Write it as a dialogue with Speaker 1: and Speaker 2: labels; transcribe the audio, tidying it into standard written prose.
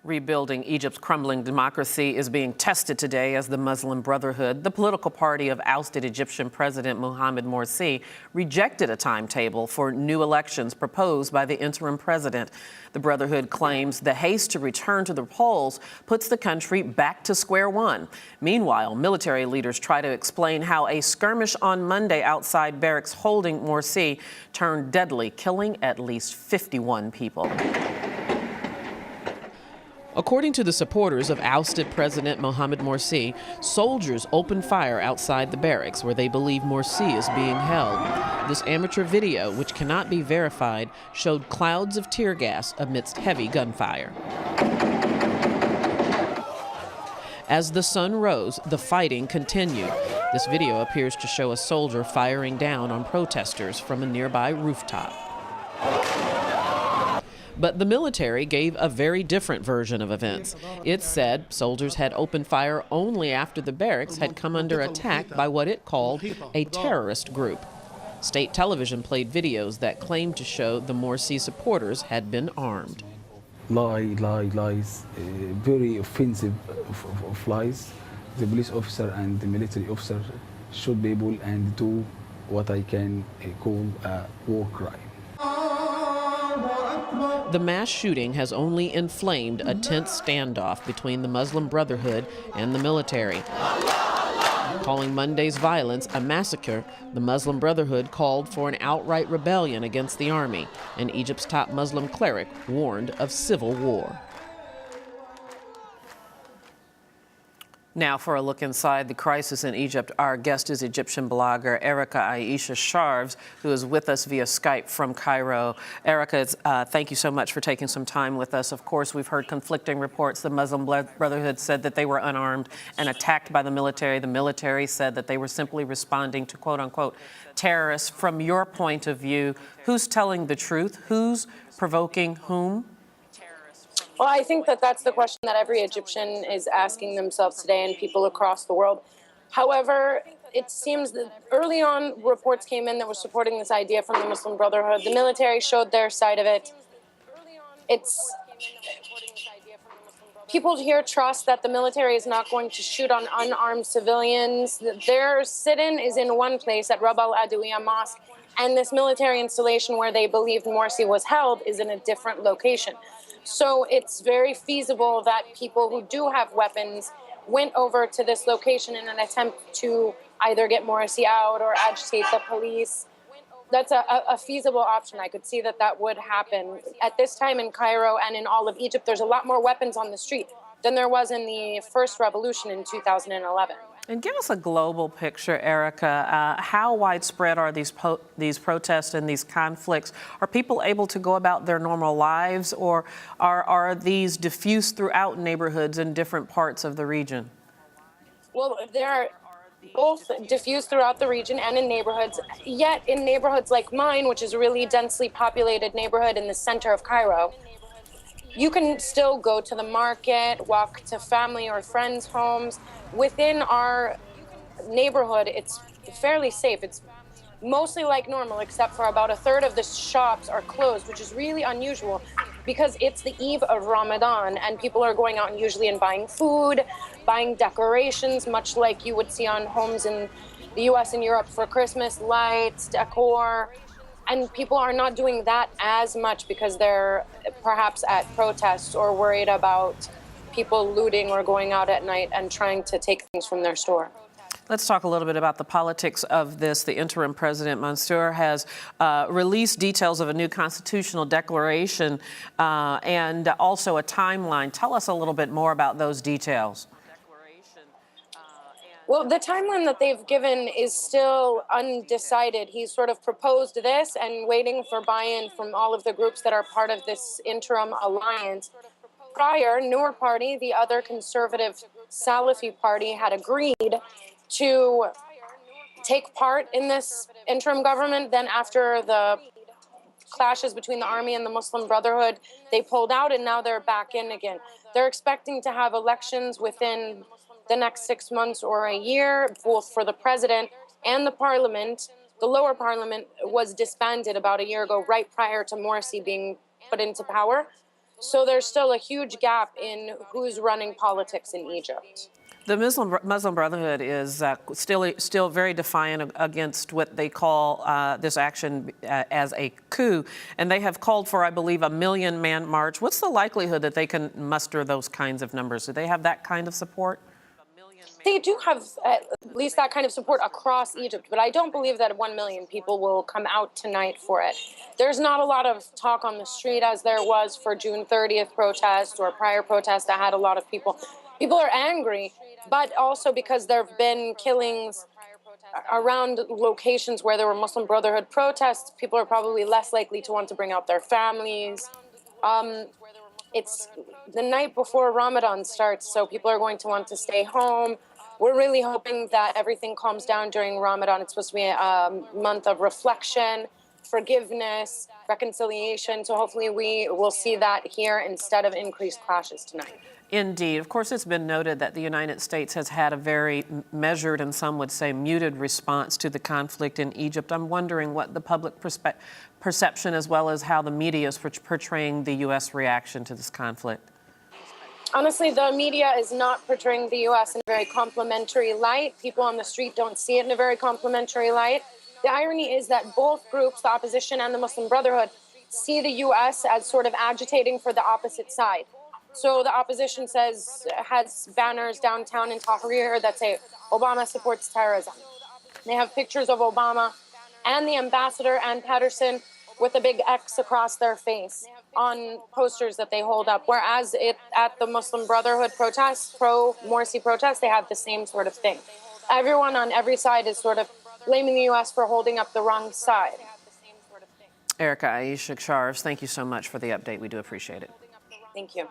Speaker 1: Rebuilding Egypt's crumbling democracy is being tested today as the Muslim Brotherhood, the political party of ousted Egyptian President Mohamed Morsi, rejected a timetable for new elections proposed by the interim president. The Brotherhood claims the haste to return to the polls puts the country back to square one. Meanwhile, military leaders try to explain how a skirmish on Monday outside barracks holding Morsi turned deadly, killing at least 51 people. According to the supporters of ousted President Mohamed Morsi, soldiers opened fire outside the barracks where they believe Morsi is being held. This amateur video, which cannot be verified, showed clouds of tear gas amidst heavy gunfire. As the sun rose, the fighting continued. This video appears to show a soldier firing down on protesters from a nearby rooftop. But the military gave a very different version of events. It said soldiers had opened fire only after the barracks had come under attack by what it called a terrorist group. State television played videos that claimed to show the Morsi supporters had been armed.
Speaker 2: Lies, very offensive of lies. The police officer and the military officer shoot people and do what I can call a war crime.
Speaker 1: The mass shooting has only inflamed a tense standoff between the Muslim Brotherhood and the military. Calling Monday's violence a massacre, the Muslim Brotherhood called for an outright rebellion against the army, and Egypt's top Muslim cleric warned of civil war. Now for a look inside the crisis in Egypt, our guest is Egyptian blogger Erica Aisha Charves, who is with us via Skype from Cairo. Erica, thank you so much for taking some time with us. Of course, we've heard conflicting reports. The Muslim Brotherhood said that they were unarmed and attacked by the military. The military said that they were simply responding to quote-unquote terrorists. From your point of view, who's telling the truth? Who's provoking whom?
Speaker 3: Well, I think that that's the question that every Egyptian is asking themselves today and people across the world. However, it seems that early on reports came in that were supporting this idea from the Muslim Brotherhood. The military showed their side of it. People here trust that the military is not going to shoot on unarmed civilians. Their sit-in is in one place at Rab al-Adawiyya Mosque, and this military installation where they believed Morsi was held is in a different location. So it's very feasible that people who do have weapons went over to this location in an attempt to either get Morsi out or agitate the police. That's a feasible option. I could see that that would happen. At this time in Cairo and in all of Egypt, there's a lot more weapons on the street than there was in the first revolution in 2011.
Speaker 1: And give us a global picture, Erica. How widespread are these protests and these conflicts? Are people able to go about their normal lives, or are these diffused throughout neighborhoods in different parts of the region?
Speaker 3: Well, they're both diffused throughout the region and in neighborhoods. Yet in neighborhoods like mine, which is a really densely populated neighborhood in the center of Cairo, you can still go to the market, walk to family or friends' homes. Within our neighborhood, it's fairly safe. It's mostly like normal, except for about a third of the shops are closed, which is really unusual because it's the eve of Ramadan and people are going out and usually and buying food, buying decorations, much like you would see on homes in the US and Europe for Christmas, lights, decor. And people are not doing that as much because they're perhaps at protests or worried about people looting or going out at night and trying to take things from their store.
Speaker 1: Let's talk a little bit about the politics of this. The interim president, Mansour, has released details of a new constitutional declaration and also a timeline. Tell us a little bit more about those details.
Speaker 3: Well, the timeline that they've given is still undecided. He's sort of proposed this and waiting for buy-in from all of the groups that are part of this interim alliance. Prior, Noor Party, the other conservative Salafi party, had agreed to take part in this interim government. Then after the clashes between the army and the Muslim Brotherhood, they pulled out and now they're back in again. They're expecting to have elections within the next 6 months or a year, both for the president and the parliament. The lower parliament was disbanded about a year ago, right prior to Morsi being put into power. So there's still a huge gap in who's running politics in Egypt.
Speaker 1: The Muslim Brotherhood is still very defiant against what they call this action as a coup, and they have called for, I believe, a 1 million-man march. What's the likelihood that they can muster those kinds of numbers? Do they have that kind of support?
Speaker 3: They do have at least that kind of support across Egypt, but I don't believe that 1 million people will come out tonight for it. There's not a lot of talk on the street as there was for June 30th protest or prior protest that had a lot of people. People are angry, but also because there have been killings around locations where there were Muslim Brotherhood protests, people are probably less likely to want to bring out their families. It's the night before Ramadan starts, so people are going to want to stay home. We're really hoping that everything calms down during Ramadan. It's supposed to be a month of reflection, forgiveness, reconciliation. So hopefully we will see that here instead of increased clashes tonight.
Speaker 1: Indeed. Of course, it's been noted that the United States has had a very measured and some would say muted response to the conflict in Egypt. I'm wondering what the public perception as well as how the media is portraying the U.S. reaction to this conflict.
Speaker 3: Honestly, the media is not portraying the U.S. in a very complimentary light. People on the street don't see it in a very complimentary light. The irony is that both groups, the opposition and the Muslim Brotherhood, see the U.S. as sort of agitating for the opposite side. So the opposition has banners downtown in Tahrir that say Obama supports terrorism. They have pictures of Obama and the ambassador Ann Patterson with a big X across their face on posters that they hold up. Whereas at the Muslim Brotherhood protests, pro-Morsi protests, they have the same sort of thing. Everyone on every side is sort of blaming the U.S. for holding up the wrong side.
Speaker 1: Erica Aisha Charves, thank you so much for the update. We do appreciate it.
Speaker 3: Thank you.